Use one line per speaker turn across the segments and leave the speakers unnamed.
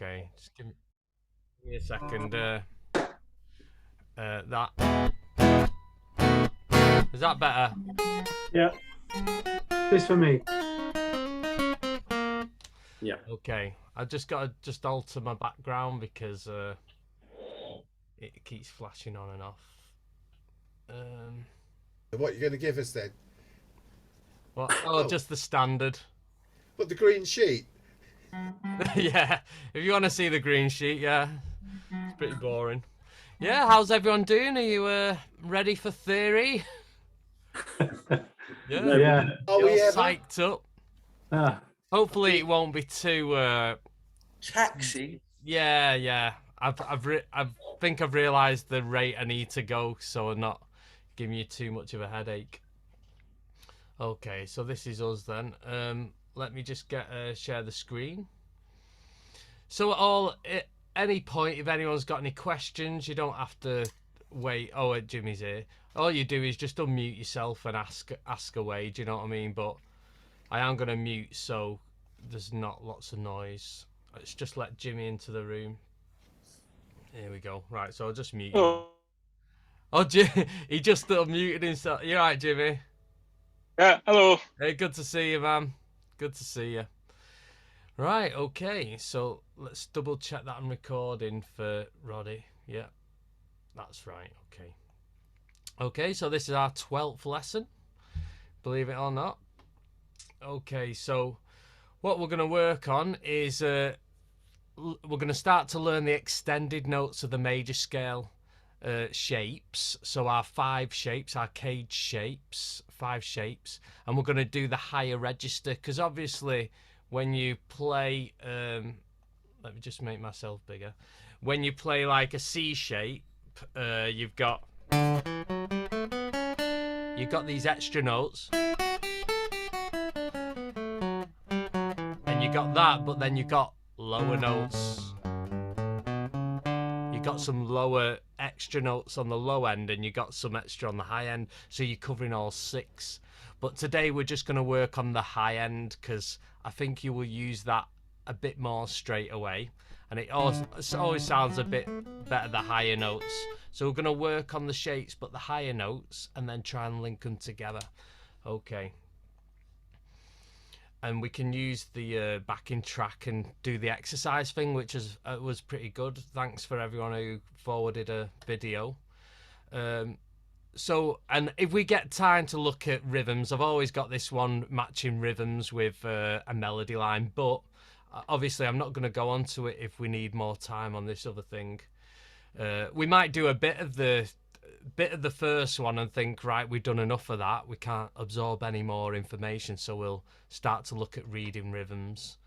Okay, just give me a second. That is that better?
Yeah. This for me.
Yeah.
Okay, I just got to just alter my background because it keeps flashing on and off. Um,
What you're going to give us then?
what? Oh, just the standard.
But the green sheet.
Yeah, if you want to see the green sheet, yeah, it's pretty boring. Yeah, how's everyone doing? Are you ready for theory? Yeah,
Yeah.
Oh,
you're
yeah.
psyched up.
Ah,
Hopefully, it won't be too.
Taxi.
Yeah. I think I've realised the rate I need to go, so I'm not giving you too much of a headache. Okay, so this is us then. Let me just share the screen. So at any point, if anyone's got any questions, you don't have to wait. Oh, Jimmy's here. All you do is just unmute yourself and ask away. Do you know what I mean? But I am gonna mute so there's not lots of noise. Let's just let Jimmy into the room. Here we go. Right, so I'll just mute you. Oh, he just unmuted himself. You alright, Jimmy?
Yeah, hello.
Hey, good to see you, man. Good to see you. Right, okay. So let's double check that I'm recording for Roddy. Yeah, that's right. Okay. Okay, so this is our 12th lesson, believe it or not. Okay, so what we're going to work on is we're going to start to learn the extended notes of the major scale shapes. So our 5 shapes, our cage shapes, 5 shapes, and we're going to do the higher register because obviously when you play, let me just make myself bigger. When you play like a C shape, you've got these extra notes, and you got that, but then you got lower notes. You got some lower extra notes on the low end, and you got some extra on the high end, so you're covering all 6. But today we're just going to work on the high end because I think you will use that a bit more straight away, and it always sounds a bit better the higher notes. So we're going to work on the shapes but the higher notes and then try and link them together. Okay, and we can use the backing track and do the exercise thing, which was pretty good. Thanks for everyone who forwarded a video. So, and if we get time to look at rhythms, I've always got this one matching rhythms with a melody line, but obviously I'm not going to go on to it if we need more time on this other thing. We might do a bit of the first one and think, right, we've done enough of that, we can't absorb any more information, so we'll start to look at reading rhythms.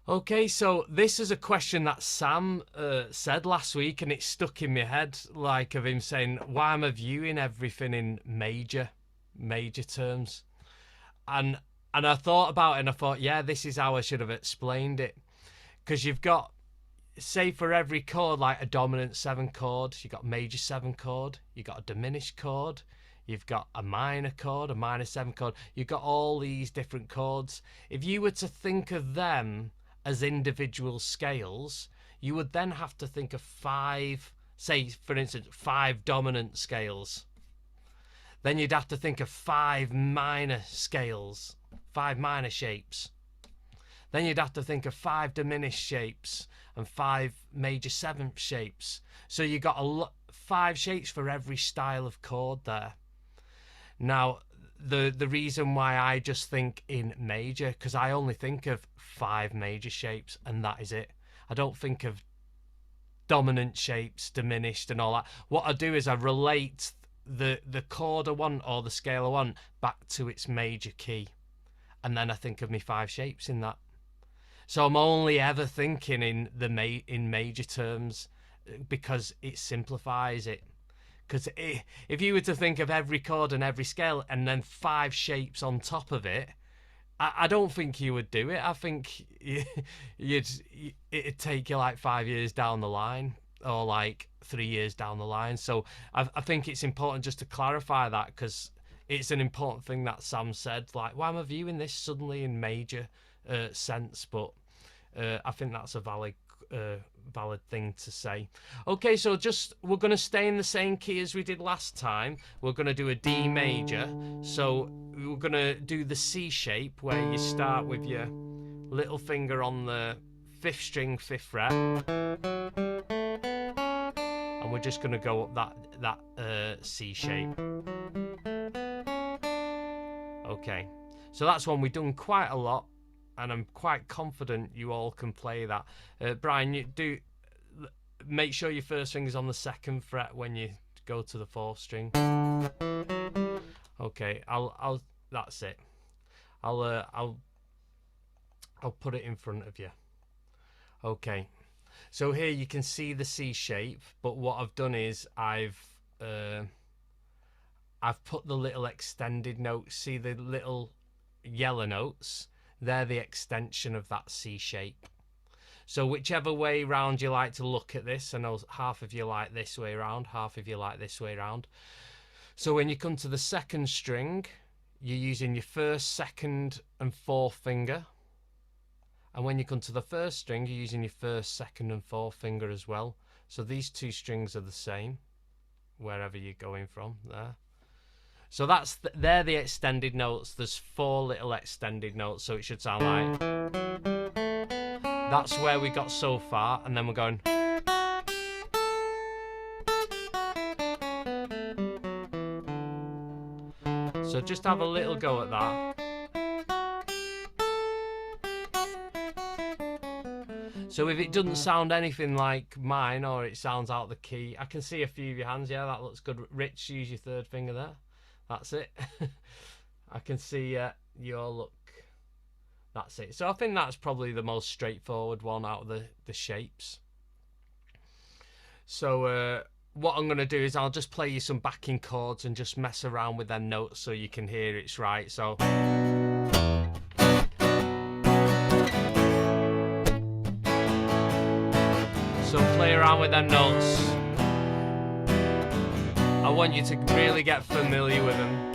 Okay, so this is a question that Sam said last week, and it stuck in my head, like of him saying, why am I viewing everything in major terms? And I thought about it, and I thought, yeah, this is how I should have explained it, because you've got, say for every chord, like a dominant 7 chord, you've got major 7 chord, you've got a diminished chord, you've got a minor chord, a minor 7 chord, you've got all these different chords. If you were to think of them as individual scales, you would then have to think of 5, say for instance 5 dominant scales. Then you'd have to think of 5 minor scales, 5 minor shapes. Then you'd have to think of 5 diminished shapes and 5 major 7th shapes. So you got 5 shapes for every style of chord there. Now, the reason why I just think in major, because I only think of 5 major shapes and that is it. I don't think of dominant shapes, diminished and all that. What I do is I relate the chord I want or the scale I want back to its major key, and then I think of me 5 shapes in that. So I'm only ever thinking in major terms because it simplifies it. Because if you were to think of every chord and every scale and then 5 shapes on top of it, I don't think you would do it. I think it'd take you like 5 years down the line or like 3 years down the line. So I think it's important just to clarify that, because it's an important thing that Sam said. Like, why am I viewing this suddenly in major sense? But I think that's a valid thing to say. Okay, so we're going to stay in the same key as we did last time. We're going to do a D major. So we're going to do the C shape, where you start with your little finger on the 5th string, 5th fret, and we're just going to go up that C shape. Okay, so that's one we've done quite a lot, and I'm quite confident you all can play that. Brian, you do make sure your first finger's on the 2nd fret when you go to the 4th string. Okay, I'll that's it. I'll put it in front of you. Okay, so here you can see the C shape, but what I've done is I've put the little extended notes. See the little yellow notes? They're the extension of that C shape. So whichever way round you like to look at this, I know half of you like this way round, half of you like this way round. So when you come to the 2nd string, you're using your 1st, 2nd and 4th finger. And when you come to the 1st string, you're using your 1st, 2nd and 4th finger as well. So these two strings are the same, wherever you're going from, there. So they're the extended notes. There's 4 little extended notes, so it should sound like... That's where we got so far, and then we're going... So just have a little go at that. So if it doesn't sound anything like mine, or it sounds out the key, I can see a few of your hands. Yeah, that looks good. Rich, use your 3rd finger there. That's it. I can see your look. That's it. So I think that's probably the most straightforward one out of the shapes. So what I'm going to do is I'll just play you some backing chords and just mess around with them notes so you can hear it's right. So play around with them notes. I want you to really get familiar with them.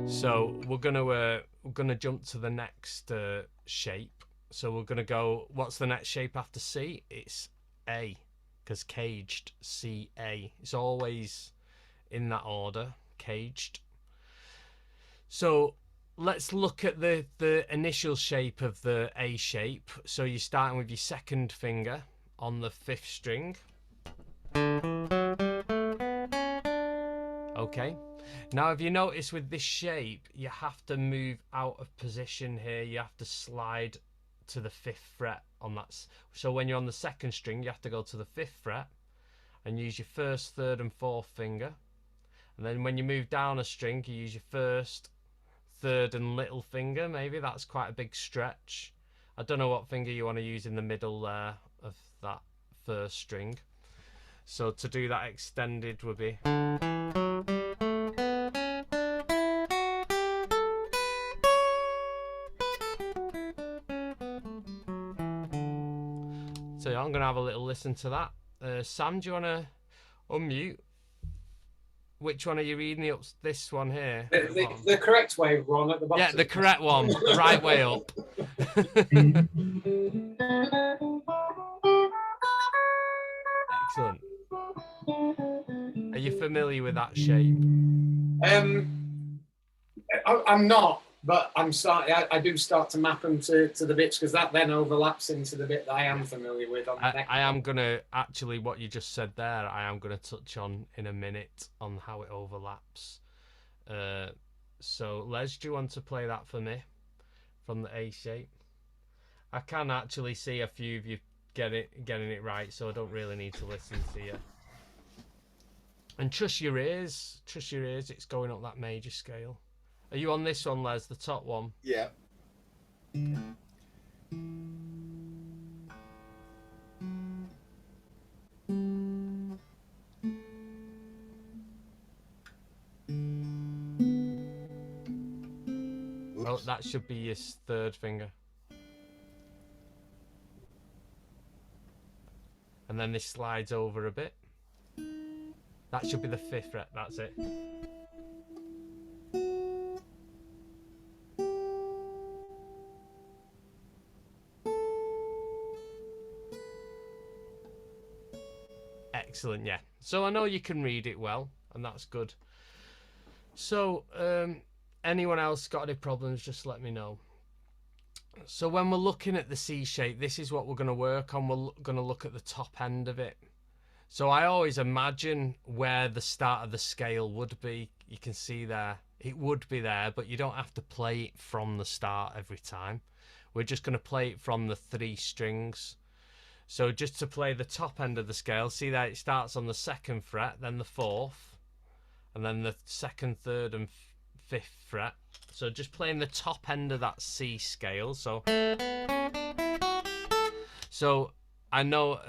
So we're gonna jump to the next shape. So we're gonna go. What's the next shape after C? It's A, because caged. C A. It's always in that order. Caged. So let's look at the initial shape of the A shape. So you're starting with your 2nd finger on the 5th string. Okay. Now, if you notice with this shape, you have to move out of position here. You have to slide to the 5th fret on that. So when you're on the 2nd string, you have to go to the 5th fret and use your 1st, 3rd and 4th finger. And then when you move down a string, you use your 1st, 3rd and little finger. Maybe that's quite a big stretch. I don't know what finger you want to use in the middle there of that 1st string. So to do that extended would be... So I'm going to have a little listen to that. Sam, do you want to unmute? Which one are you reading? This one here?
The correct way, Ron, at the bottom.
Yeah, the correct one. The right way up. Excellent. Are you familiar with that shape?
I'm not, but I do start to map them to the bits, because that then overlaps into the bit that I am familiar with.
I am going to, actually, what you just said there, I am going to touch on in a minute on how it overlaps. So, Les, do you want to play that for me from the A shape? I can actually see a few of you getting it right, so I don't really need to listen to you. And trust your ears, it's going up that major scale. Are you on this one, Les, the top one?
Yeah.
Oh, that should be your 3rd finger. And and then this slides over a bit. That should be the 5th fret. That's it. Excellent, yeah. So I know you can read it well, and that's good. So, anyone else got any problems, just let me know. So when we're looking at the C shape, this is what we're going to work on. We're going to look at the top end of it. So I always imagine where the start of the scale would be. You can see there, it would be there, but you don't have to play it from the start every time. We're just going to play it from the 3 strings. So just to play the top end of the scale, see that it starts on the 2nd fret, then the 4th, and then the 2nd, 3rd, and 5th fret. So just playing the top end of that C scale. So I know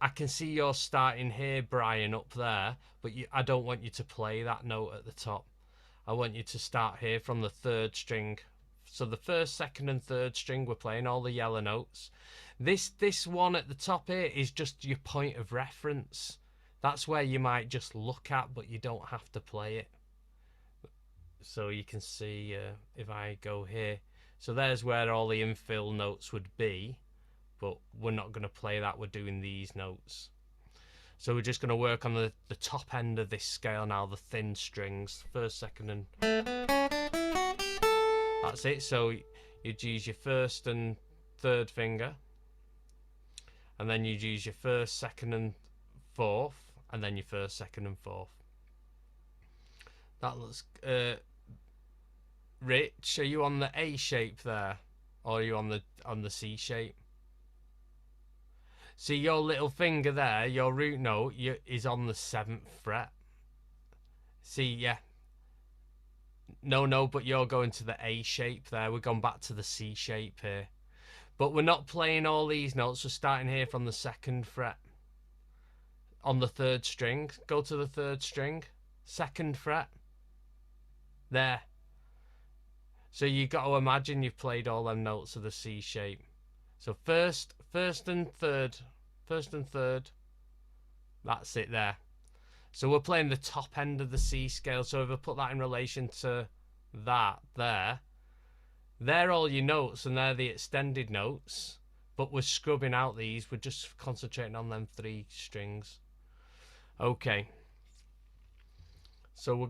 I can see you're starting here, Brian, up there, but I don't want you to play that note at the top. I want you to start here from the 3rd string. So the 1st, 2nd, and 3rd string, we're playing all the yellow notes. This one at the top here is just your point of reference. That's where you might just look at, but you don't have to play it. So you can see if I go here. So there's where all the infill notes would be, but we're not going to play that. We're doing these notes. So we're just going to work on the top end of this scale now, the thin strings, 1st, 2nd, and... That's it. So you'd use your 1st and 3rd finger, and then you'd use your 1st, 2nd, and 4th, and then your 1st, 2nd, and 4th. That looks... Rich, are you on the A shape there, or are you on the C shape? See your little finger there, your root note is on the 7th fret. See, yeah. No, but you're going to the A shape there. We're going back to the C shape here. But we're not playing all these notes. We're starting here from the 2nd fret. On the 3rd string. Go to the 3rd string. 2nd fret. There. So you've got to imagine you've played all them notes of the C shape. So first and third. That's it there. So we're playing the top end of the C scale. So if I put that in relation to that there, they're all your notes and they're the extended notes. But we're scrubbing out these. We're just concentrating on them 3 strings. Okay. So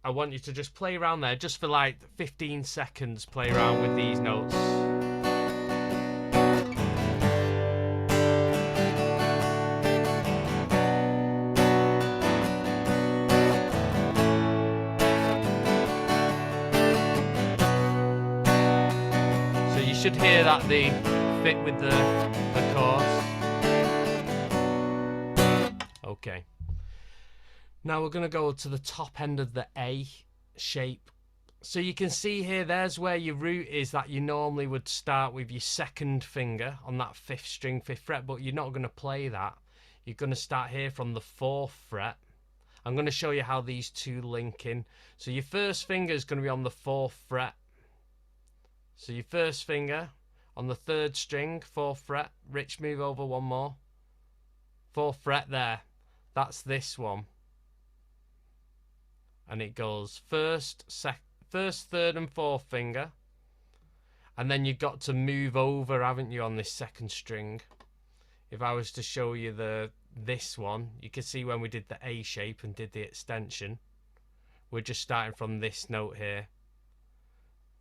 I want you to just play around there, just for like 15 seconds, play around with these notes. So you should hear that they fit with the chords. Okay. Now we're going to go to the top end of the A shape. So you can see here, there's where your root is that you normally would start with your 2nd finger on that 5th string, 5th fret, but you're not going to play that. You're going to start here from the 4th fret. I'm going to show you how these two link in. So your 1st finger is going to be on the 4th fret. So your 1st finger on the 3rd string, 4th fret. Rich, move over one more. 4th fret there. That's this one. And it goes 1st, 3rd, and 4th finger. And then you've got to move over, haven't you, on this 2nd string. If I was to show you this one, you can see when we did the A shape and did the extension, we're just starting from this note here.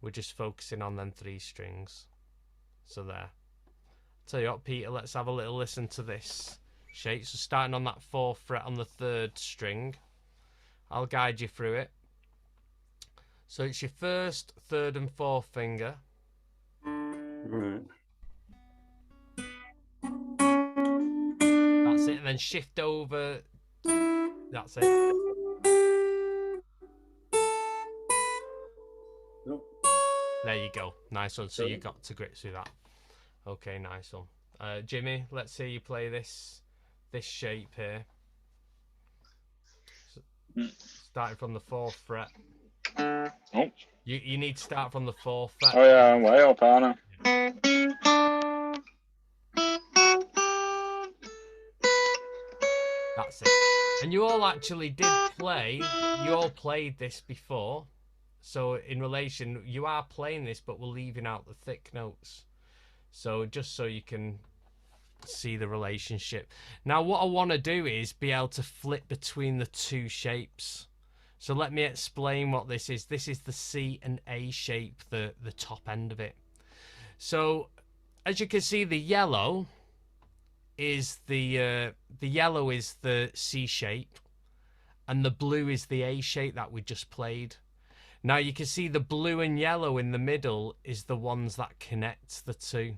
We're just focusing on them 3 strings. So there. Tell you what, Peter, let's have a little listen to this shape. So starting on that 4th fret on the 3rd string. I'll guide you through it. So it's your 1st, 3rd, and 4th finger.
Right.
That's it. And then shift over. That's it.
Nope.
There you go. Nice one. So you got to grips with that. Okay, nice one. Jimmy, let's see you play this shape here. Starting from the 4th fret.
Oh.
You need to start from the 4th fret.
Oh yeah, I'm way up, aren't I?
That's it. And you all actually did play. You all played this before. So in relation, you are playing this, but we're leaving out the thick notes. So just so you can see the relationship. Now what I want to do is be able to flip between the two shapes. So let me explain what this is. This is the C and A shape, the top end of it. So as you can see, the yellow is the yellow is the C shape, and the blue is the A shape that we just played. Now you can see the blue and yellow in the middle is the ones that connect the two.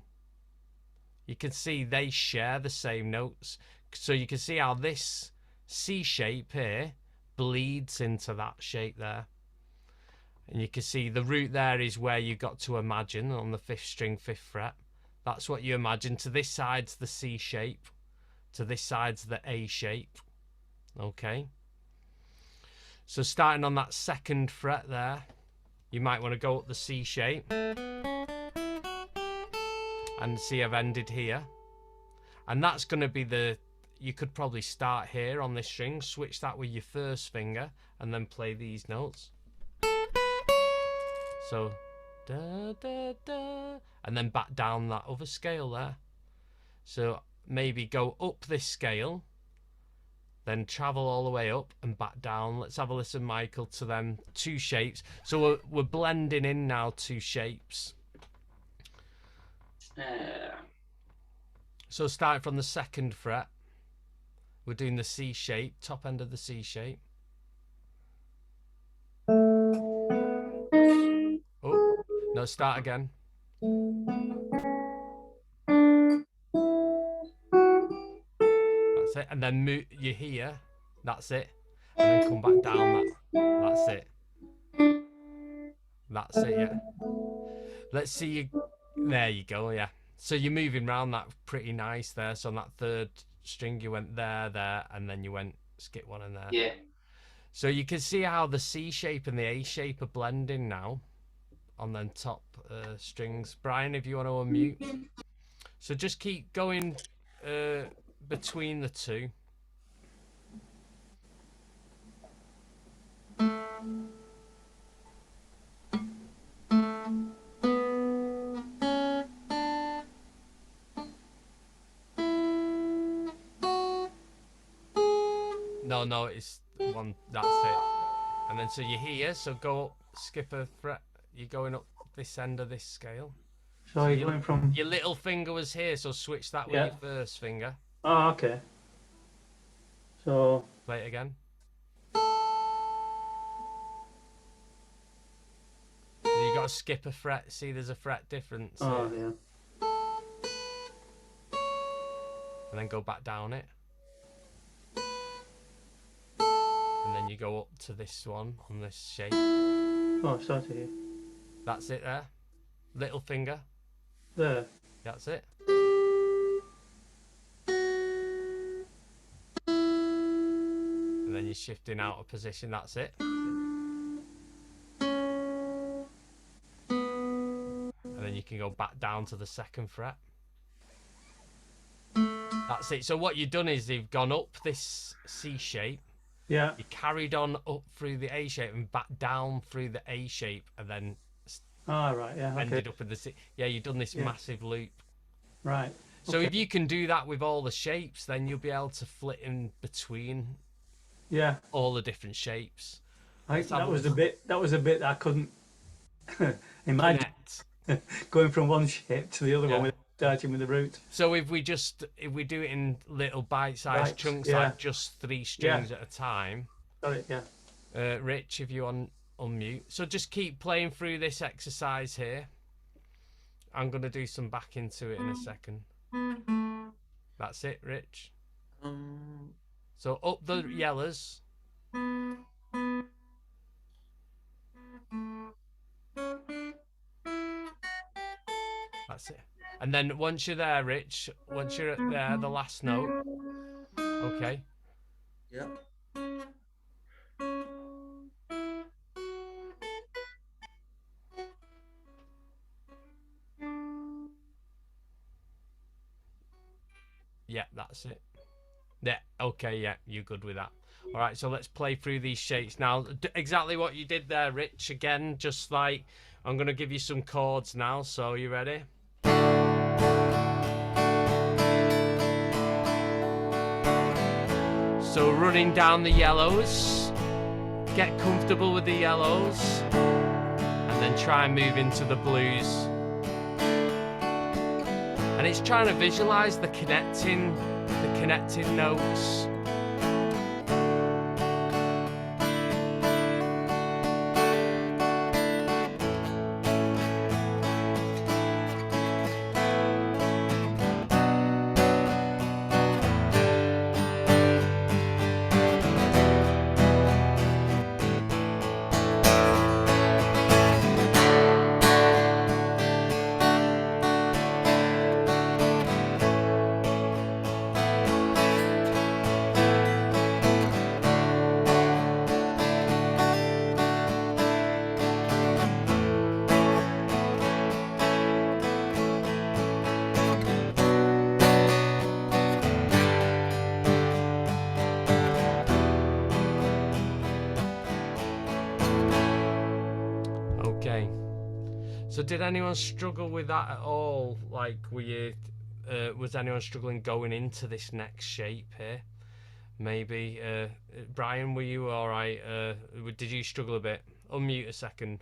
You can see they share the same notes. So you can see how this C shape here bleeds into that shape there. And you can see the root there is where you got to imagine on the 5th string, 5th fret. That's what you imagine. To this side's the C shape. To this side's the A shape. Okay. So starting on that 2nd fret there, you might want to go up the C shape. And see I've ended here. And that's going to be the... You could probably start here on this string, switch that with your 1st finger, and then play these notes. So, da, da, da, and then back down that other scale there. So maybe go up this scale, then travel all the way up and back down. Let's have a listen, Michael, to them 2 shapes. So we're blending in now 2 shapes. So starting from the 2nd fret, we're doing the C shape, top end of the C shape. Oh, no, start again. That's it. And then move, you're here. That's it. And then come back down. That's it. That's it, yeah. Let's see you. There you go, yeah. So you're moving around that pretty nice there. So on that 3rd string, you went there, and then you went skip 1 and there.
Yeah.
So you can see how the C shape and the A shape are blending now on them top strings. Brian, if you want to unmute. So just keep going between the two. No, it's one. That's it. And then so you're here. So go up, skip a fret. You're going up this end of this scale.
So you're going from...
Your little finger was here, so switch that with your 1st finger.
Oh, okay. So...
Play it again. You got to skip a fret. See, there's a fret difference.
Oh,
here.
yeah.
And then go back down it. And then you go up to this one on this shape.
Oh, start here.
That's it there. Little finger.
There.
That's it. And then you're shifting out of position. That's it. And then you can go back down to the 2nd fret. That's it. So what you've done is you've gone up this C shape.
Yeah.
You carried on up through the A shape and back down through the A shape, and then
Oh, right, yeah, okay.
ended up in the C. Yeah, you've done this massive loop.
Right.
So
okay.
if you can do that with all the shapes, then you'll be able to flit in between all the different shapes.
That was the bit that I couldn't imagine going from one shape to the other one without starting with the root.
So if we do it in little bite-sized chunks, like just 3 strings at a time.
Got it, yeah.
Rich, if you unmute. So just keep playing through this exercise here. I'm going to do some back into it in a second. That's it, Rich. So up the yellows. That's it. And then once you're there, Rich, once you're there, the last note. Okay.
Yeah.
Yeah, that's it. Yeah, okay, yeah, you're good with that. All right, so let's play through these shapes now. Exactly what you did there, Rich. Again, just like I'm going to give you some chords now, so you ready? So running down the yellows, get comfortable with the yellows, and then try and move into the blues. And it's trying to visualize the connecting notes. Okay. So did anyone struggle with that at all? Like, was anyone struggling going into this next shape here? Maybe. Brian, were you all right? Did you struggle a bit? Unmute a second.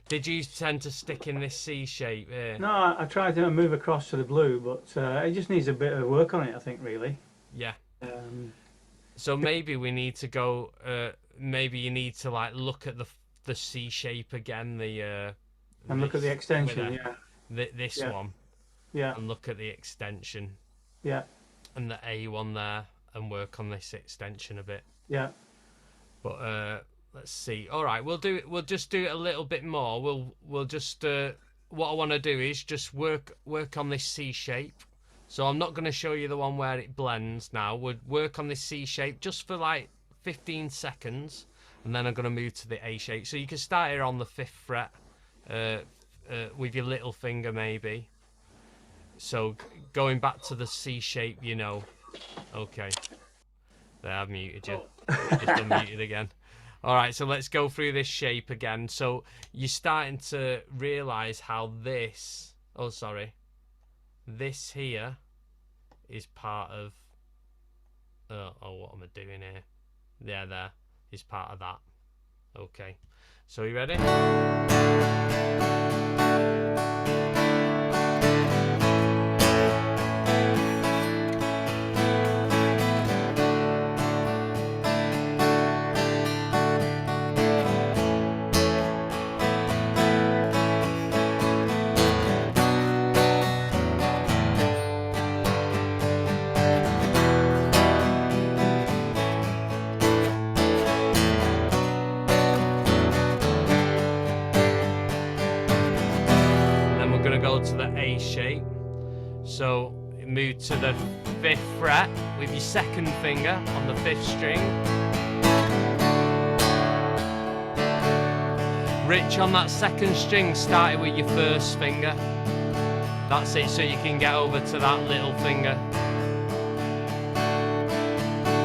Did you tend to stick in this C shape here?
No, I tried to move across to the blue, but it just needs a bit of work on it, I think, really.
Yeah.
Um,
So maybe we need to go. Maybe you need to like look at the C shape again.
and look at the extension, yeah.
This
Yeah.
one.
Yeah,
And look at the extension
yeah,
and the A one there, and work on this extension a bit.
yeah.
But let's see. All right, we'll just do it a little bit more. We'll just what I want to do is just work on this C shape. So I'm not going to show you the one where it blends now. We'll work on this C shape just for like 15 seconds, and then I'm going to move to the A shape. So you can start here on the 5th fret with your little finger maybe. So going back to the C shape, you know. Okay. There, I've muted you. Just unmuted again. All right, so let's go through this shape again. So you're starting to realise how this... Oh, sorry. This here is part of... Oh, what am I doing here? Yeah, there is part of that. Okay. So you ready? To the A shape. So move to the 5th fret with your 2nd finger on the 5th string. Rich, on that 2nd string, start it with your 1st finger. That's it, so you can get over to that little finger.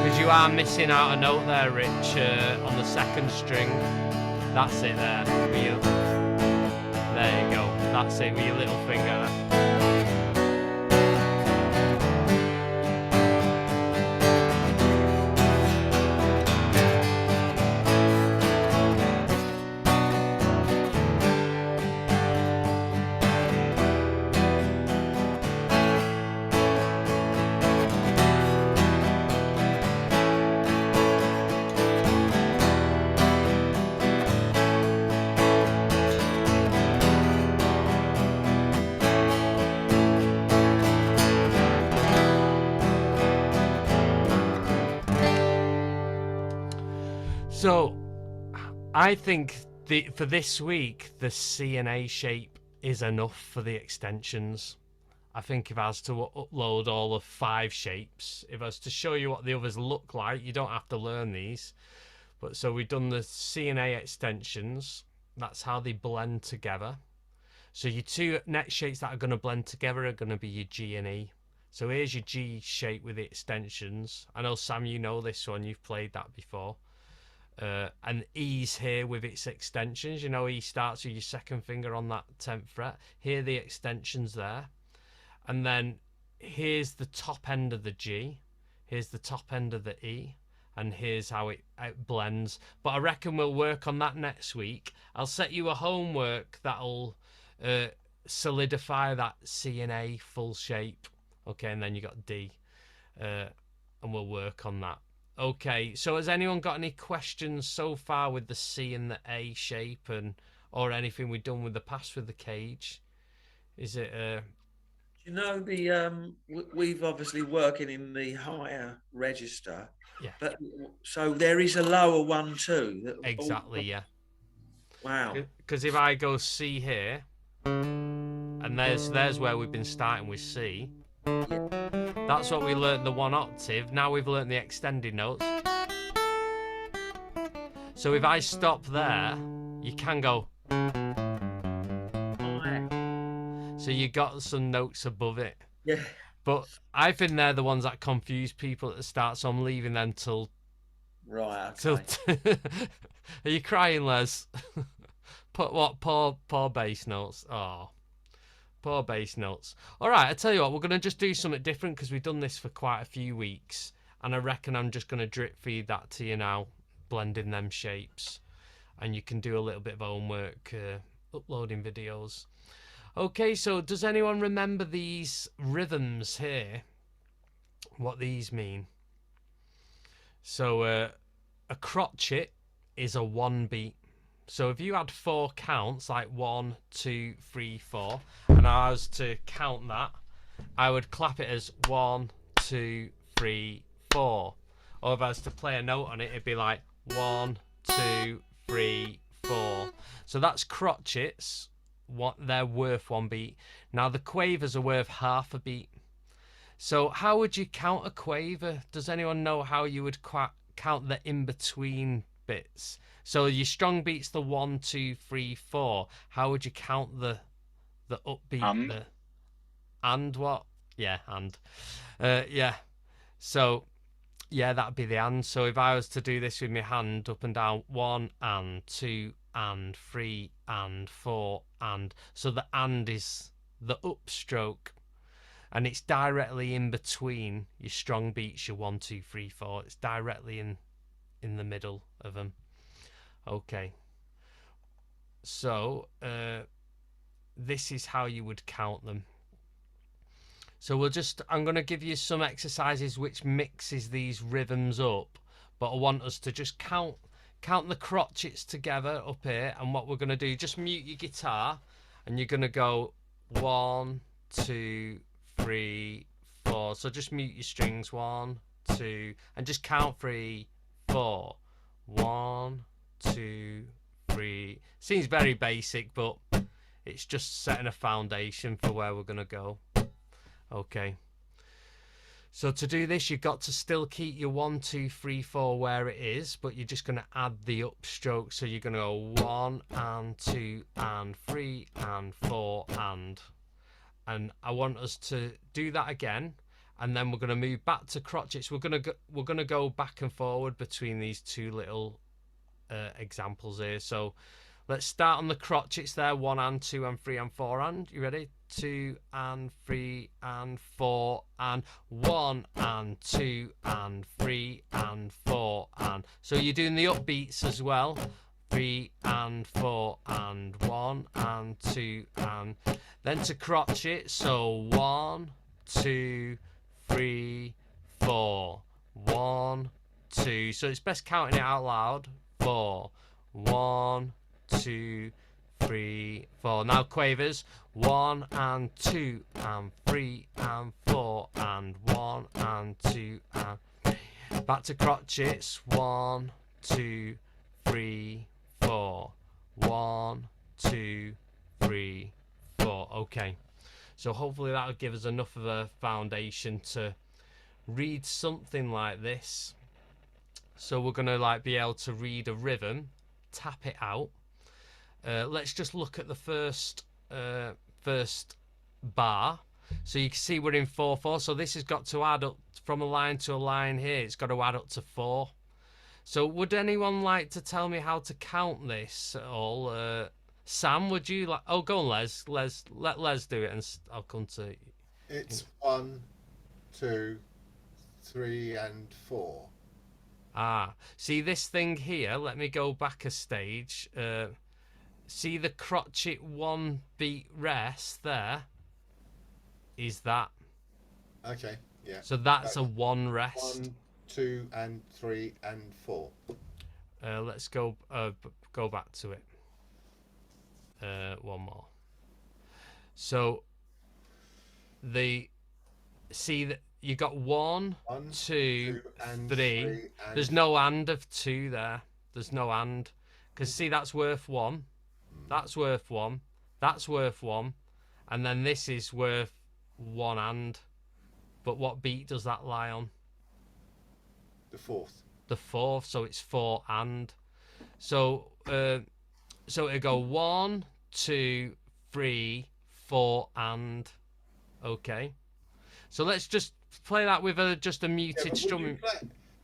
Because you are missing out a note there, Rich, on the 2nd string. That's it there. There you go. That's it with your little finger. So, I think for this week, the C and A shape is enough for the extensions. I think if I was to upload all of 5 shapes, if I was to show you what the others look like, you don't have to learn these. But so we've done the C and A extensions. That's how they blend together. So your 2 next shapes that are going to blend together are going to be your G and E. So here's your G shape with the extensions. I know, Sam, you know this one. You've played that before. And E's here with its extensions. You know, E starts with your second finger on that 10th fret. Here the extensions there. And then here's the top end of the G. Here's the top end of the E. And here's how it blends. But I reckon we'll work on that next week. I'll set you a homework that'll solidify that C and A full shape. Okay, and then you got D. And we'll work on that. Okay, so has anyone got any questions so far with the C and the A shape, and or anything we've done with the past with the cage? Is it
You know, the we've obviously working in the higher register.
Yeah.
But so there is a lower one too.
exactly, yeah.
Wow.
Because if I go C here, and there's where we've been starting with C. That's what we learnt the 1 octave. Now we've learnt the extended notes. So if I stop there, you can go. So you got some notes above it.
Yeah.
But I think they're the ones that confuse people at the start, so I'm leaving them till.
Right.
Till.
Okay.
Are you crying, Les? Put what? Poor bass notes. Oh. Poor bass notes. All right, I tell you what, we're going to just do something different because we've done this for quite a few weeks. And I reckon I'm just going to drip feed that to you now, blending them shapes. And you can do a little bit of homework, uploading videos. Okay, so does anyone remember these rhythms here? What these mean? So a crotchet is a 1 beat. So if you had 4 counts, like 1, 2, 3, 4, and I was to count that, I would clap it as 1, 2, 3, 4. Or if I was to play a note on it, it'd be like 1, 2, 3, 4. So that's crotchets. What they're worth 1 beat. Now the quavers are worth half a beat. So how would you count a quaver? Does anyone know how you would count the in-between bits? So your strong beat's the 1, 2, 3, 4. How would you count the upbeat? And what? Yeah, and. Yeah. So, yeah, that'd be the and. So if I was to do this with my hand up and down, 1 and 2 and 3 and 4 and. So the and is the upstroke. And it's directly in between your strong beats, your 1, 2, 3, 4. It's directly in the middle of them. Okay, so this is how you would count them. So I'm going to give you some exercises which mixes these rhythms up, but I want us to just count the crotchets together up here. And what we're going to do, just mute your guitar, and you're going to go 1, 2, 3, 4. So just mute your strings, 1, 2, and just count 3, 4. 1, 2, 3. Seems very basic, but it's just setting a foundation for where we're going to go. Okay. So to do this, you've got to still keep your 1, 2, 3, 4 where it is, but you're just going to add the upstroke. So you're going to go 1 and 2 and 3 and 4 and I want us to do that again. And then we're going to move back to crotchets. We're going to go back and forward between these two little examples here. So let's start on the crotchets there. 1 and 2 and 3 and 4 and. You ready? 2 and 3 and 4 and 1 and 2 and 3 and 4 and. So you're doing the upbeats as well. 3 and 4 and 1 and 2 and. Then to crotchet. So 1, 2, 3, 4. 1, 2. So it's best counting it out loud. 4. 1, 2, 3, 4. Now quavers. 1 and 2 and 3 and 4 and 1 and 2 and. Back to crotchets. 1, 2, 3, 4. 1, 2, 3, 4. Okay. So hopefully that'll give us enough of a foundation to read something like this. So we're going to be able to read a rhythm, tap it out. Let's just look at the first bar. So you can see we're in 4/4. So this has got to add up from a line to a line here. It's got to add up to 4. So would anyone like to tell me how to count this at all? Sam, would you like? Oh, go on, Les. Let Les do it, and I'll come to.
It's 1, 2, 3, and 4.
Ah, see this thing here. Let me go back a stage. See the crotchet 1 beat rest there. Is that?
Okay, yeah.
So that's a 1 rest.
1, 2, and 3, and 4.
Let's go back to it. One more. So see that you got 1, 2,
and
3.
and
There's no and of 2 there. There's no and, because see that's worth 1. That's worth 1. That's worth 1, and then this is worth 1 and. But what beat does that lie on?
the 4th.
The 4th. So it's 4 and. So it'll go 1, 2, 3, 4 and. Okay. So let's just play that with just a muted strumming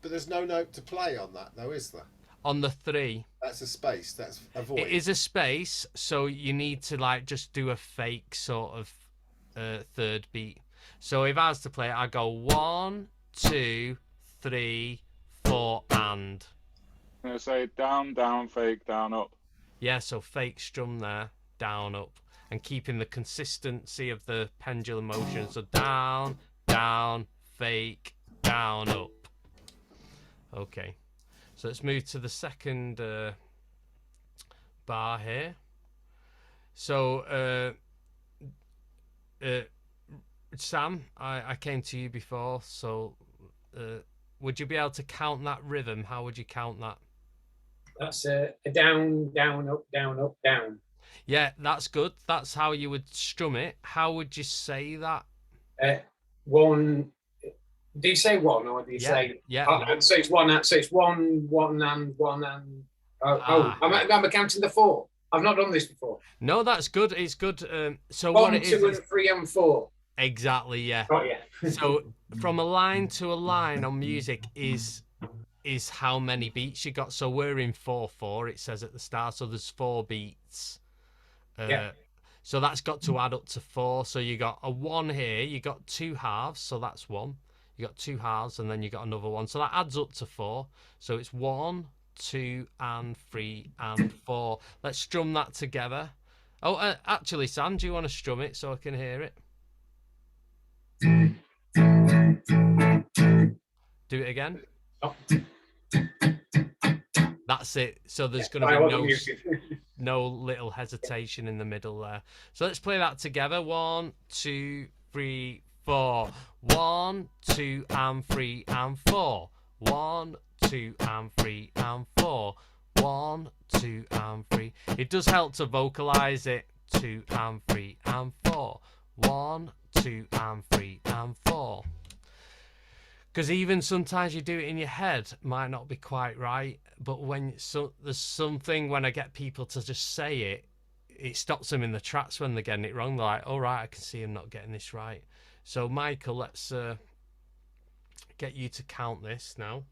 But there's no note to play on that, though, is there?
on the 3.
That's a space. That's a void.
It is a space, so you need to like just do a fake sort of third beat. So if I was to play it, I go 1, 2, 3, 4 and.
I'm gonna say down, down, fake, down, up.
Yeah, so fake strum there, down, up, and keeping the consistency of the pendulum motion. So down, down, fake, down, up. Okay, so let's move to the second bar here. So, Sam, I came to you before, so would you be able to count that rhythm? How would you count that?
That's a down, down, up, down, up, down.
Yeah, that's good. That's how you would strum it. How would you say that?
1. Do you say 1 or do you say?
Yeah.
So it's 1. So it's 1, 1 and 1 and. I'm counting the 4. I've not done this before.
No, that's good. It's good. So
1,
what it
2,
is
and 3 and 4.
exactly, yeah.
Oh yeah.
So from a line to a line on music is how many beats you got. So we're in 4/4. It says at the start. So there's 4 beats.
Yeah.
So that's got to add up to 4. So you got a 1 here. You got 2 halves. So that's 1. You got 2 halves, and then you got another 1. So that adds up to 4. So it's 1, 2, and 3, and 4. Let's strum that together. Oh, actually, Sam, do you want to strum it so I can hear it? Do it again.
Oh.
That's it. So there's going to be no little hesitation in the middle there. So let's play that together. 1, 2, 3, 4. 1, 2, and 3, and 4. 1, 2, and 3, and 4. 1, 2, and 3. It does help to vocalize it. 2 and 3 and 4. 1, 2, and 3 and 4. Because even sometimes you do it in your head, might not be quite right. But when there's something when I get people to just say it, it stops them in the tracks when they're getting it wrong. They're like, "All right, I can see him not getting this right." So Michael, let's get you to count this now.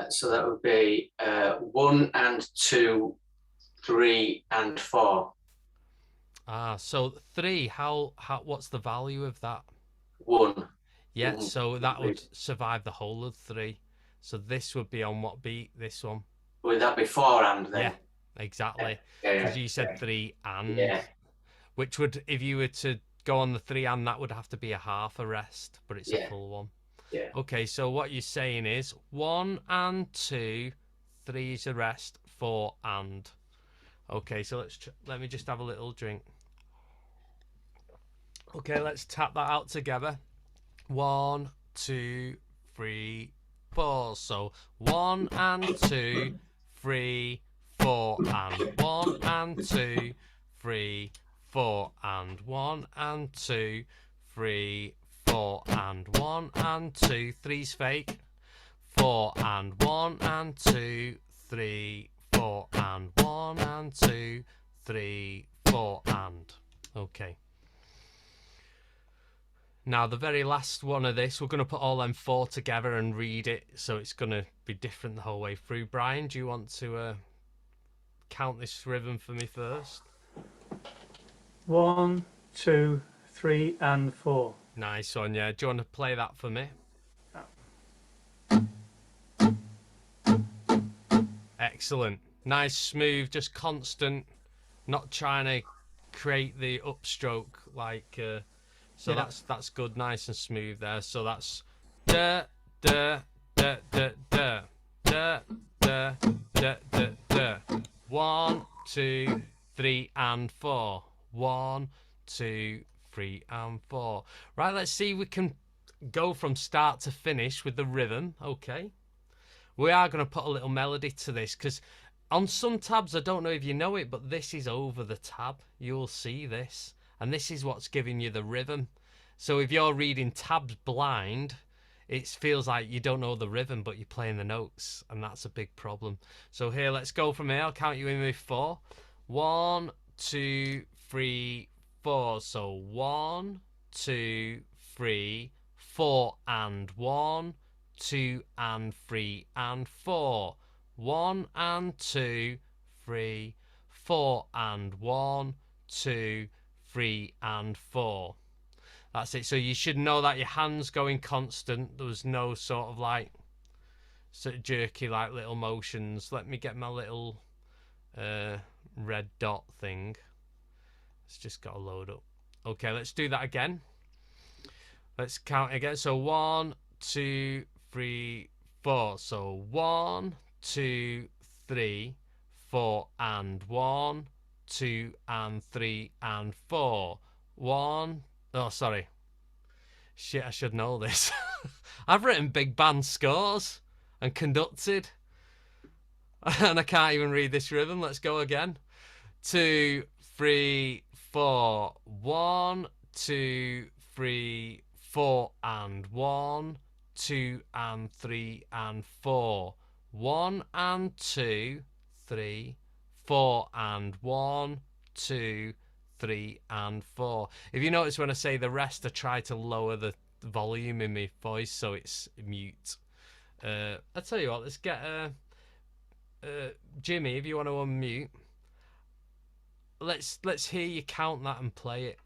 So that would be 1 and 2, 3 and 4.
So 3. How? What's the value of that?
1.
Yeah. So that would survive the whole of 3. So this would be on what beat? This one.
Would that be 4 and then?
Yeah. Exactly.
Yeah.
Because you said 3 and.
Yeah.
Which would, if you were to go on the 3 and, that would have to be a half a rest, but it's a full one.
Yeah.
Okay, so what you're saying is 1 and 2, 3 is a rest, 4 and. Okay, so let me just have a little drink. Okay, let's tap that out together. 1, 2, 3, 4. So 1 and 2, 3, 4 and 1 and 2, 3, 4 and 1 and 2, 3, 4 and 1 and 2. 3's fake. 4 and 1 and 2, 3, 4 and 1 and 2, 3, 4 and. Okay. Now, the very last one of this, we're going to put all them 4 together and read it, so it's going to be different the whole way through. Brian, do you want to count this rhythm for me first?
1, 2, 3, and 4.
Nice one, yeah. Do you want to play that for me? Excellent. Nice, smooth, just constant, not trying to create the upstroke like... So
Yeah.
that's good, nice and smooth there. So that's da da da da da da da da da da. 1, 2, 3, and 4. 1, 2, 3, and 4. Right, let's see if we can go from start to finish with the rhythm. Okay. We are going to put a little melody to this because on some tabs, I don't know if you know it, but this is over the tab. You'll see this. And this is what's giving you the rhythm. So if you're reading tabs blind, it feels like you don't know the rhythm, but you're playing the notes, and that's a big problem. So here, let's go from here. I'll count you in with 4. 1, 2, 3, 4. So 1, 2, 3, 4, and 1, 2, and 3, and 4. 1 and 2, 3, 4, and 1, 2, 3, and 4. That's it. So you should know that your hands going constant. There was no sort of like jerky like little motions. Let me get my little red dot thing. It's just got to load up. Okay, let's do that again. Let's count again. So 1, 2, 3, 4. So 1, 2, 3, 4, and 1, 2, and 3, and 4. 1. Oh, sorry. Shit, I should know this. I've written big band scores and conducted. And I can't even read this rhythm. Let's go again. 2, 3, 4. 1, 2, 3, 4, and 1, 2, and 3, and 4. 1 and 2, 3, 4, and 1, 2, 3, and 4. If you notice when I say the rest, I try to lower the volume in my voice so it's mute. I'll tell you what, let's get Jimmy, if you want to unmute. Let's hear you count that and play it.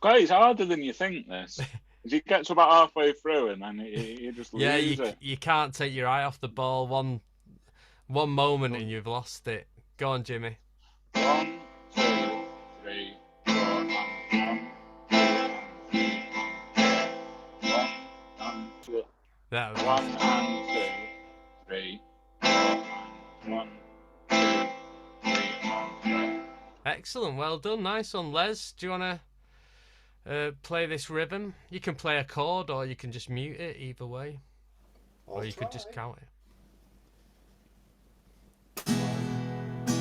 It's harder than you think, this. You get to about halfway through and then you just lose it.
You can't take your eye off the ball one moment and you've lost it. Go on, Jimmy.
1, 2, 3, 4, and 1, 2,
That was
1 and 2, 3, 4, and 1, 2, 3, and 4.
excellent. Well done. Nice one, Les. Do you want to play this rhythm? You can play a chord or you can just mute it, either way. Or you could just count it.
1, 2,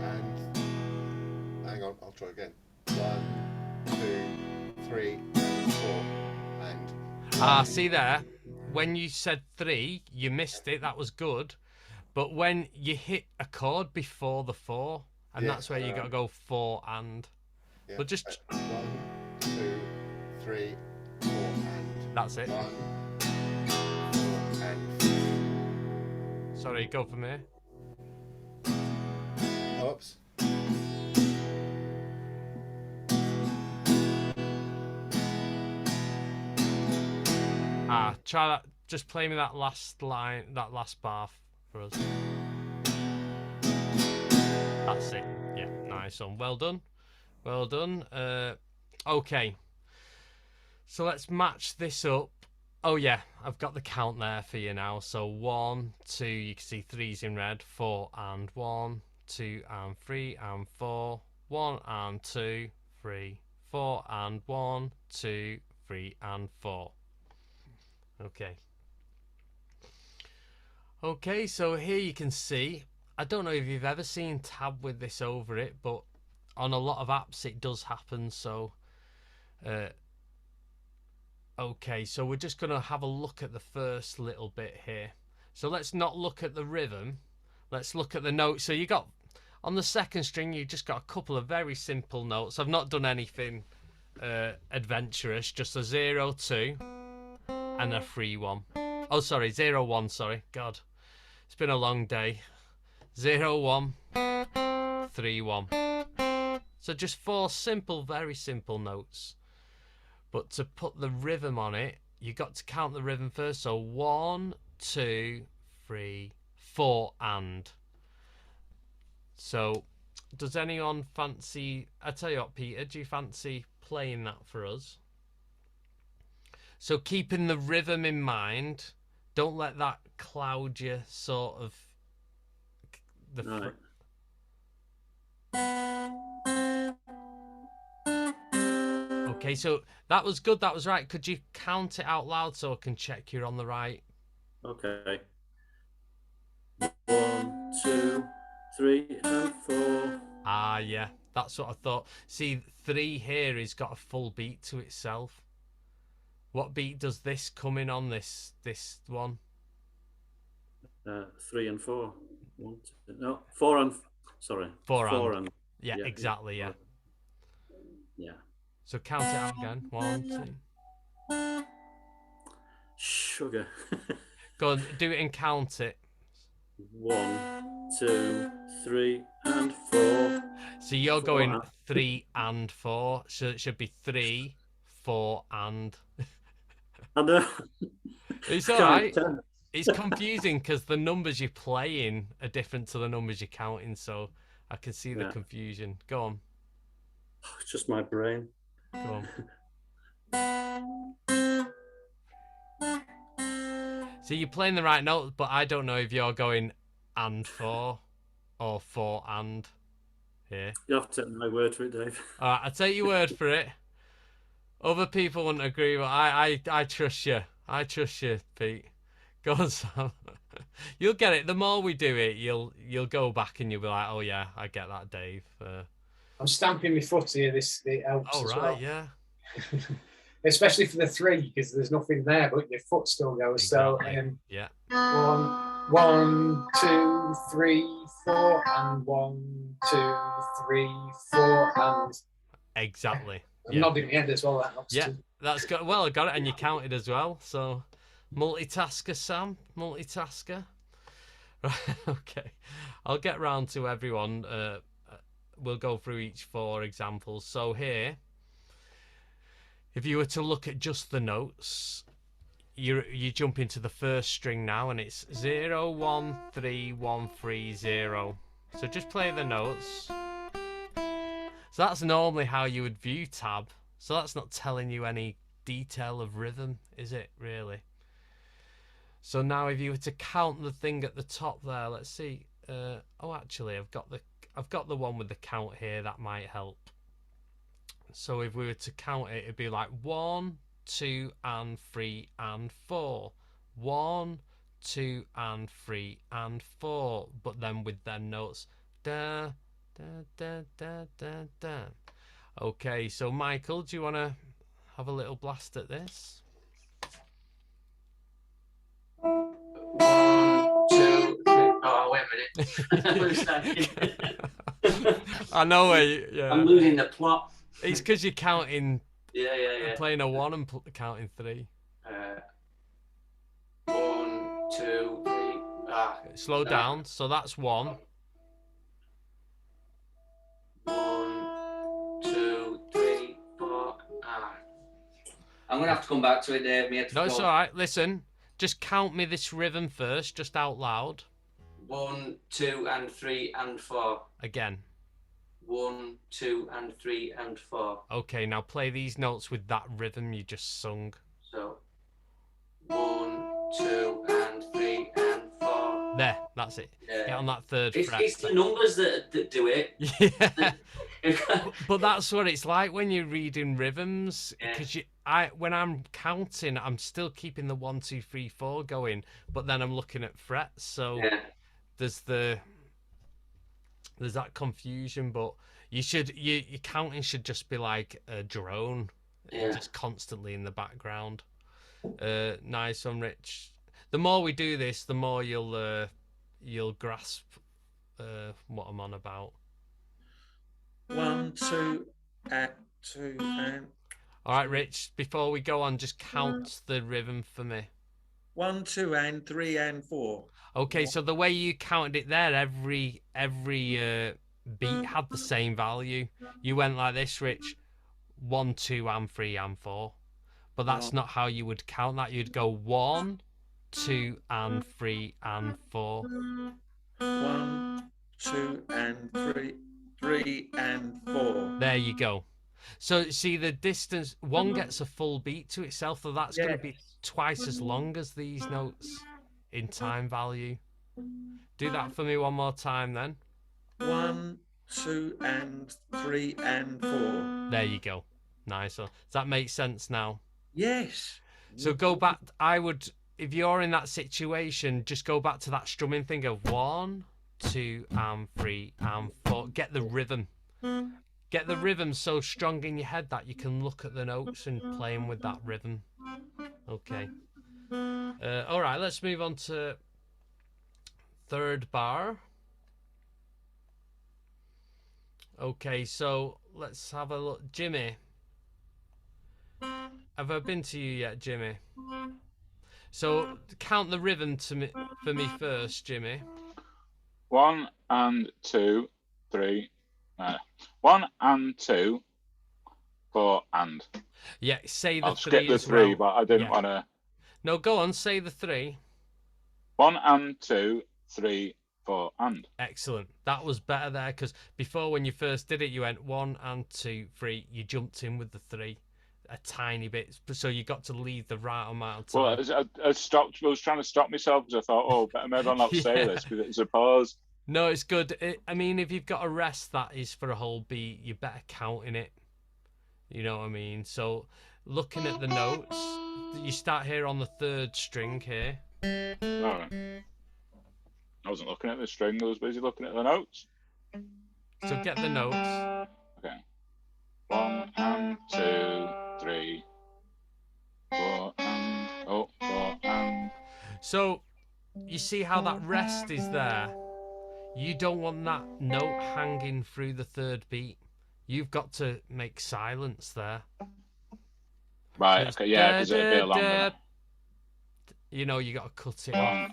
and hang on, I'll try again. 1, 2, 3, 4, and
See there, when you said 3, you missed it. That was good. But when you hit a chord before the 4, and
Yeah,
that's where you got to go 4 and.
yeah.
But just
1, 2, 3, 4, and
that's it.
1, 4, and
Sorry, go from here.
oops.
Try that. Just play me that last line, that last bar for us. That's it. Yeah, nice one. Well done. Well done. Okay. So let's match this up. Oh yeah, I've got the count there for you now. So 1, 2, you can see 3's in red. 4 and 1, 2 and 3 and 4. 1 and 2, 3, 4 and 1, 2, 3 and 4. Okay. Okay, so here you can see, I don't know if you've ever seen tab with this over it, but on a lot of apps it does happen. So okay, so we're just going to have a look at the first little bit here. So let's not look at the rhythm, let's look at the notes. So you got on the second string, you just got a couple of very simple notes. I've not done anything adventurous, just a 0, 2 and a 3, 1. Oh, sorry, 0, 1, sorry. God, it's been a long day. 0, 1, 3, 1. So just 4 simple, very simple notes. But to put the rhythm on it, you got to count the rhythm first. So 1, 2, 3, 4, and. So does anyone fancy, I tell you what, Peter, do you fancy playing that for us? So keeping the rhythm in mind, don't let that cloud you sort of the
Right.
Okay, so that was good, that was right. Could you count it out loud so I can check you're on the right?
Okay. 1, 2, 3, and 4.
Ah, yeah, that's what I thought. See, 3 here has got a full beat to itself. What beat does this come in on, this one?
3 and 4. 1, 2, no, 4 and. Sorry.
4
and.
Yeah, exactly, yeah.
Yeah.
So count it out again. 1, 2.
Sugar.
Go on, do it and count it.
1, 2, 3, and 4.
So you're
4
going
and-
3 and 4. So it should be 3, 4, and.
I know.
It's all right. It's confusing because the numbers you're playing are different to the numbers you're counting. So I can see the
Yeah.
confusion. Go on.
It's just my brain.
Go on. So you're playing the right note, but I don't know if you're going and 4 or 4 and here.
You have to take my word for it, Dave.
All right, I'll take your word for it. Other people wouldn't agree, but I trust you. I trust you, Pete. Go on, Sam. You'll get it. The more we do it, you'll go back and you'll be like, oh yeah, I get that, Dave.
I'm stamping my foot here. This it helps.
Oh
as
right,
well.
yeah.
Especially for the 3 because there's nothing there, but your foot still goes.
Exactly.
So
Yeah.
1, 2, 3, 4, and 1, 2, 3, 4, and.
Exactly.
I'm
Yeah.
nodding my head as well. That helps
Yeah,
too.
that's got well. I got it, and you counted as well. So, multitasker, Sam, multitasker. Right, okay, I'll get round to everyone. We'll go through each 4 examples. So here, if you were to look at just the notes, you jump into the first string now, and it's 0, 1, 3, 1, 3, 0. So just play the notes. So that's normally how you would view tab. So that's not telling you any detail of rhythm, is it really? So now if you were to count the thing at the top there, let's see. Oh, actually, I've got the one with the count here. That might help. So if we were to count it, it'd be like 1, 2, and 3, and 4. 1, 2, and 3, and 4. But then with their notes, da. Da, da, da, da, da. Okay, so Michael, do you want to have a little blast at this?
1, 2, 3. Oh, wait a minute.
I know where yeah.
I'm losing the plot.
It's because you're counting,
Yeah.
playing a 1 and counting 3.
1, 2, 3.
Slow down. So that's 1.
1, 2, 3, 4. I'm gonna have to come back to it, Dave.
No, it's all right. Listen, just count me this rhythm first, just out loud.
1, 2, and 3, and 4.
Again.
1, 2, and 3, and 4.
Okay, now play these notes with that rhythm you just sung.
So 1, 2, and 3, and 4.
There, that's it.
Yeah.
Get on that third
It's,
fret.
it's the numbers that do it.
Yeah. But that's what it's like when you're reading rhythms, because when I'm counting, I'm still keeping the 1, 2, 3, 4 going, but then I'm looking at frets, so there's that confusion. But your counting should just be like a drone, just constantly in the background. Nice one, Rich. The more we do this, the more you'll grasp what I'm on about.
1, 2, and 2, and
All right, Rich, before we go on, just count the rhythm for me.
1, 2, and 3, and 4.
Okay, so the way you counted it there, every beat had the same value. You went like this, Rich. 1, 2, and 3, and 4. But that's not how you would count that. You'd go 1, 2, and 3, and 4.
1, 2, and 3, 3, and 4.
There you go. So see the distance, one gets a full beat to itself, so that's going to be twice as long as these notes in time value. Do that for me one more time then.
1, 2, and 3, and 4.
There you go. Nice. Does that make sense now?
Yes.
So go back. I would, if you're in that situation, just go back to that strumming thing of 1, 2, and 3, and 4. Get the rhythm. Get the rhythm so strong in your head that you can look at the notes and play them with that rhythm. Okay. All right, let's move on to third bar. Okay, so let's have a look. Jimmy. Have I been to you yet, Jimmy? So count the rhythm to me for me first, Jimmy.
1 and 2, 3. 1 and 2, 4 and.
Yeah, say the
I'll
3
skip the
as
3,
well.
but I didn't want to.
No, go on, say the 3.
1 and 2, 3, 4 and.
Excellent. That was better there, because before when you first did it, you went 1 and 2, 3. You jumped in with the 3 a tiny bit, so you got to leave the right amount of time.
Well, I stopped. I was trying to stop myself because I thought, oh, maybe I'll not say this because it's a pause.
No, it's good. I mean, if you've got a rest that is for a whole beat, you better count in it. You know what I mean? So, looking at the notes, you start here on the 3rd string here.
All right. I wasn't looking at the string. I was busy looking at the notes.
So get the notes.
Okay. 1 and 2, 3, 4 and 4 and.
So, you see how that rest is there? You don't want that note hanging through the 3rd beat. You've got to make silence there.
Right,
So
okay, yeah, because it'd be a longer.
You know, you got to cut it off.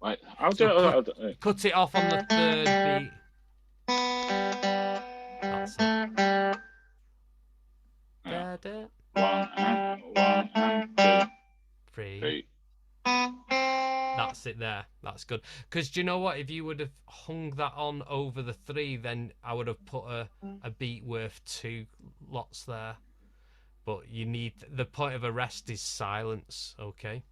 Wait, I'll
So
do it.
Cut it off on the 3rd beat. That's it.
Yeah.
Da, da,
1 and 2,
3.
3.
That's it there. That's good. Because do you know what? If you would have hung that on over the 3, then I would have put a beat worth 2 lots there. But you need, the point of a rest is silence. Okay.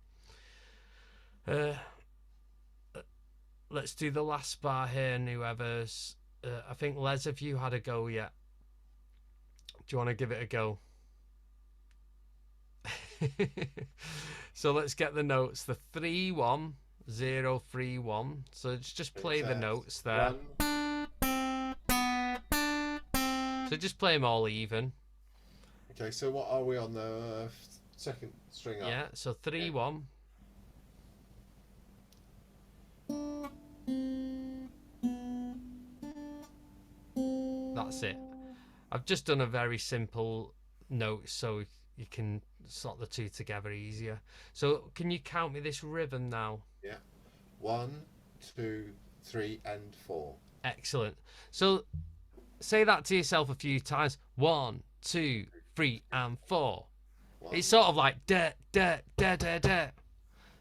Let's do the last bar here, and whoever's. I think Les, have you had a go yet? Do you want to give it a go? So let's get the notes. The 3 1 0 3 1. So just play the notes there. So just play them all even.
Okay, so what are we on the 2nd string up?
Yeah. So 3 1. That's it. I've just done a very simple note so you can slot the 2 together easier. So can you count me this rhythm now?
Yeah. 1, 2, 3, and 4.
Excellent. So say that to yourself a few times. 1, 2, 3, and 4. It's sort of like da da da da da.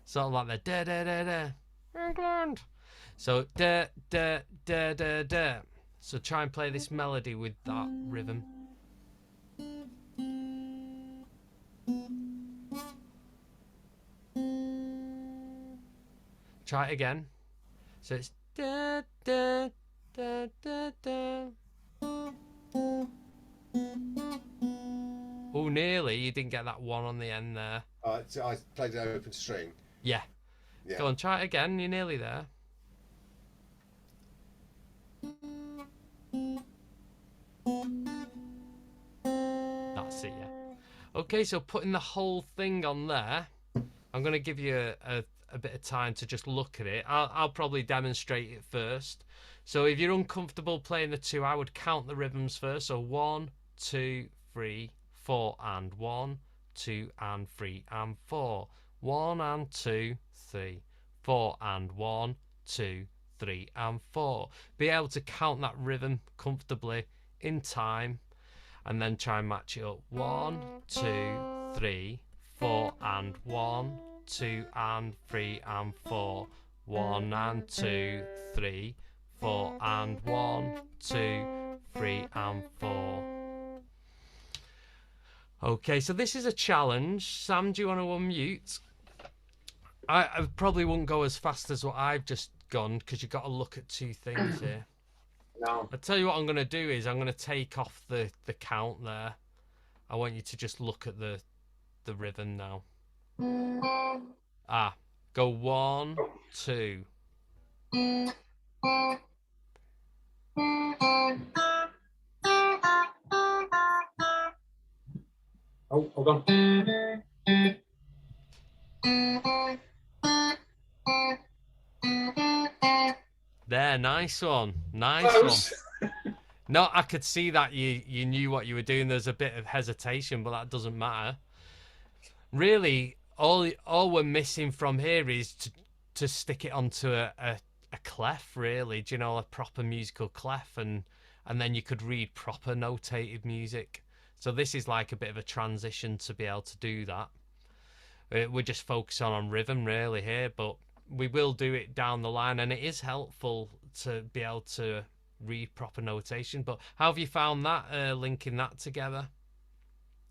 Sort of like the da da da da. England. So da da da da da. So try and play this melody with that rhythm. Try it again. So it's da da da da da. Oh, nearly. You didn't get that 1 on the end there.
So I played an open string.
Yeah.
Yeah.
Go on, try it again. You're nearly there. That's it, yeah. Okay, so putting the whole thing on there, I'm going to give you a bit of time to just look at it. I'll probably demonstrate it first. So if you're uncomfortable playing the 2, I would count the rhythms first. So 1, 2, 3, 4 and 1, 2 and 3 and 4, 1 and 2, 3, 4 and 1, 2, 3 and 4. Be able to count that rhythm comfortably in time and then try and match it up. 1, 2, 3, 4 and 1, 2 and 3 and 4, 1 and 2, 3, 4 and 1, 2, 3 and 4. Okay, so this is a challenge. Sam, do you want to unmute? I probably wouldn't go as fast as what I've just gone because you've got to look at two things here.
No.
I'll tell you what I'm going to do is I'm going to take off the count there. I want you to just look at the rhythm now. Go 1, 2.
Oh, hold on.
There, nice one. Nice
Close.
one. No, I could see that you knew what you were doing. There's a bit of hesitation, but that doesn't matter. Really, all we're missing from here is to stick it onto a clef, really. Do you know, a proper musical clef, and then you could read proper notated music. So this is like a bit of a transition to be able to do that. We're just focusing on rhythm really here, but we will do it down the line, and it is helpful to be able to read proper notation. But how have you found that, linking that together,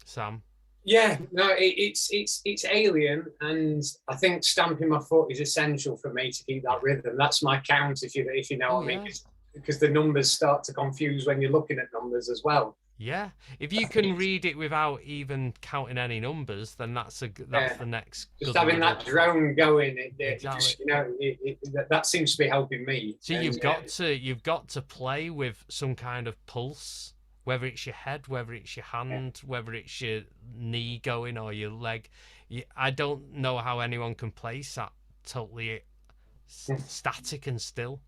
Sam?
Yeah, no, it's alien, and I think stamping my foot is essential for me to keep that rhythm. That's my count, if you know what I mean, because the numbers start to confuse when you're looking at numbers as well.
Yeah, if you can read it without even counting any numbers, then that's the next.
Just
good
having
result.
that drone going,
Exactly.
just, you know, that seems to be helping me.
So
And,
you've got to play with some kind of pulse, whether it's your head, whether it's your hand, whether it's your knee going or your leg. I don't know how anyone can place that totally static and still,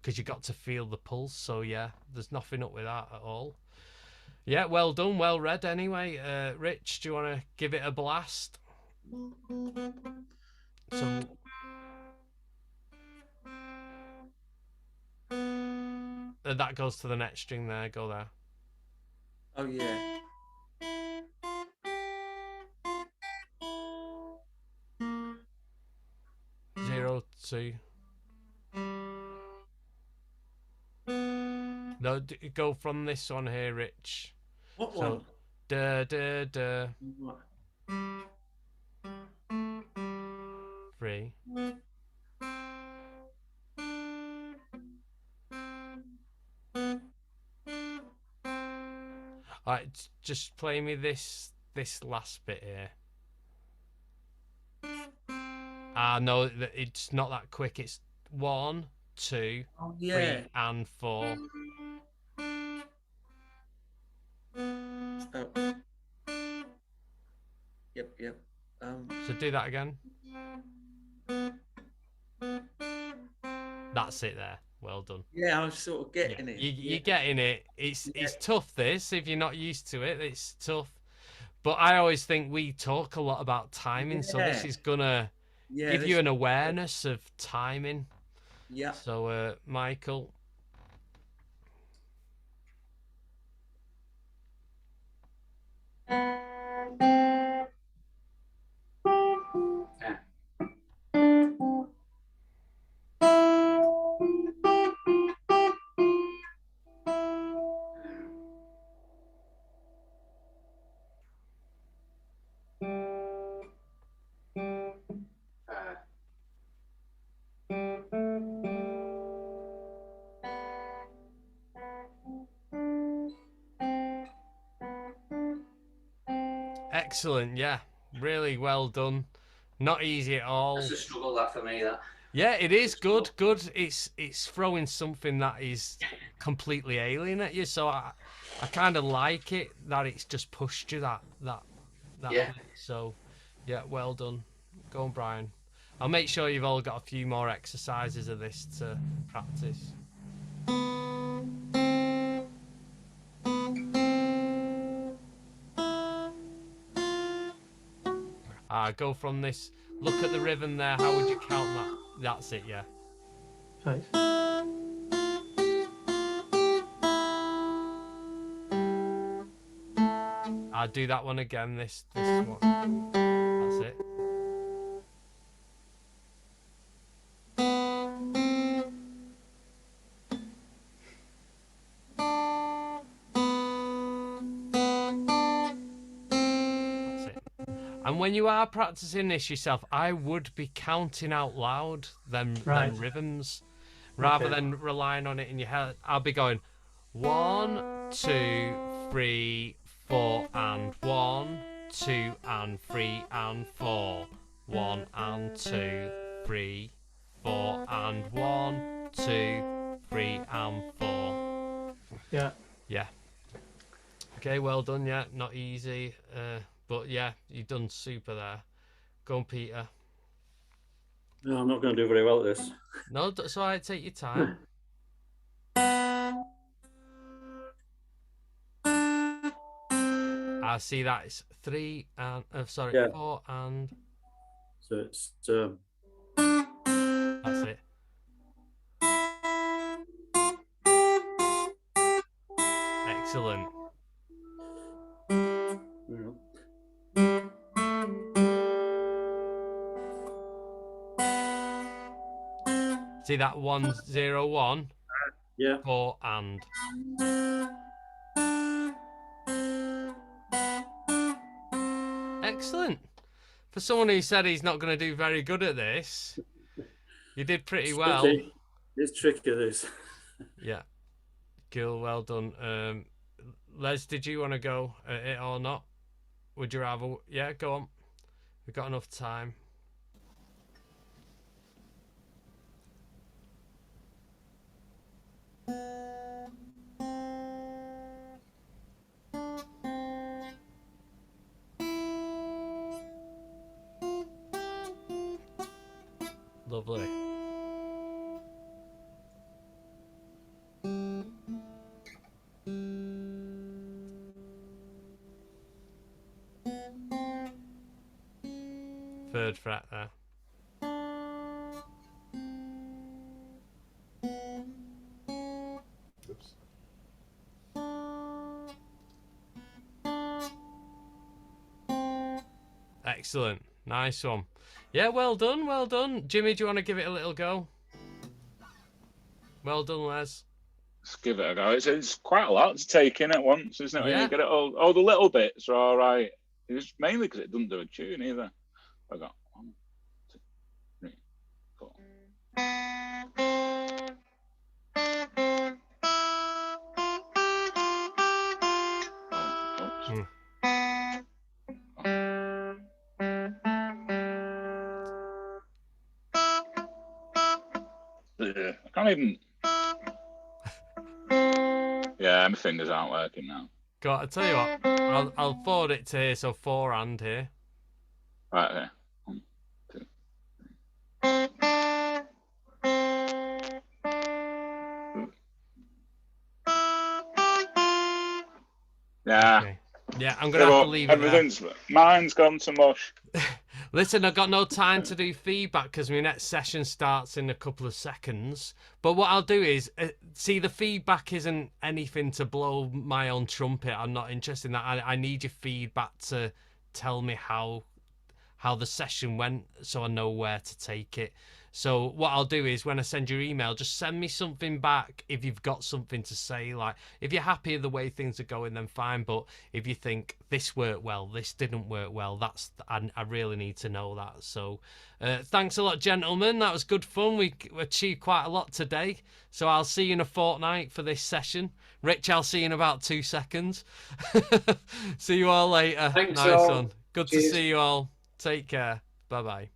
because you got to feel the pulse. So yeah, there's nothing up with that at all. Yeah, well done, well read anyway. Rich, do you want to give it a blast? So, that goes to the next string there, go there.
Oh yeah.
0, 2. No, go from this one here, Rich.
What
So,
one?
da da da.
What?
3. Alright, just play me this last bit here. No, it's not that quick. It's 1, 2,
Oh yeah.
3 and 4.
Oh. Yep.
So do that again. That's it there. Well done.
Yeah, I was sort of getting it.
You're getting it. It's tough, this, if you're not used to it. It's tough. But I always think we talk a lot about timing, so this is gonna give you an awareness of timing.
Yeah.
So Michael. Excellent, yeah. Really well done. Not easy at all.
That's a struggle, that, for me, that.
Yeah, it is good. It's throwing something that is completely alien at you. So I kind of like it that it's just pushed you that.
Yeah.
So, yeah, well done. Go on, Brian. I'll make sure you've all got a few more exercises of this to practice. Go from this. Look at the rhythm there. How would you count that? That's it, yeah.
Right.
I'll do that one again. This one. That's it. That's it. And when you are practicing this yourself, I would be counting out loud them rhythms, rather than relying on it in your head. I'll be going 1, 2, 3, 4, and 1, 2, and 3, and 4. 1 and 2, 3, 4, and 1, 2, 3, and 4.
Yeah.
Yeah. Okay, well done. Yeah, not easy. But yeah, you've done super there. Go on, Peter.
No, I'm not going to do very well at this.
No, it's all right. Take your time. I see that it's 3 and 4 and.
So it's
That's it. Excellent. See that 1 0 1?
Yeah.
4 and. Excellent. For someone who said he's not going to do very good at this, you did pretty well.
It's tricky, this.
Yeah. Cool, well done. Les, did you want to go at it or not? Would you rather? Yeah, go on. We've got enough time. Lovely. Third fret there.
Oops.
Excellent. Nice one. Yeah, well done, well done. Jimmy, do you want to give it a little go? Well done, Les.
Let's give it a go. It's quite a lot to take in at once, isn't it? When
Yeah.
you get it all the little bits are all right. It's mainly because it doesn't do a tune either. I got 1, 2, 3, 4. Oh, oops. I can't even. Yeah, my fingers aren't working now.
Go on, I tell you what, I'll forward it to here, so 4 and here.
Right there. 1, 2, 3. Yeah.
Okay. Yeah, I'm gonna have to leave it there.
Everything's mine's gone to mush.
Listen, I've got no time to do feedback because my next session starts in a couple of seconds. But what I'll do is, see, the feedback isn't anything to blow my own trumpet. I'm not interested in that. I need your feedback to tell me how the session went so I know where to take it. So what I'll do is when I send your email, just send me something back if you've got something to say. Like, if you're happy with the way things are going, then fine. But if you think this worked well, this didn't work well, I really need to know that. So thanks a lot, gentlemen. That was good fun. We achieved quite a lot today. So I'll see you in a fortnight for this session. Rich, I'll see you in about 2 seconds. See you all later.
Thanks,
nice
all.
one. Good
Cheers.
to see you all. Take care. Bye-bye.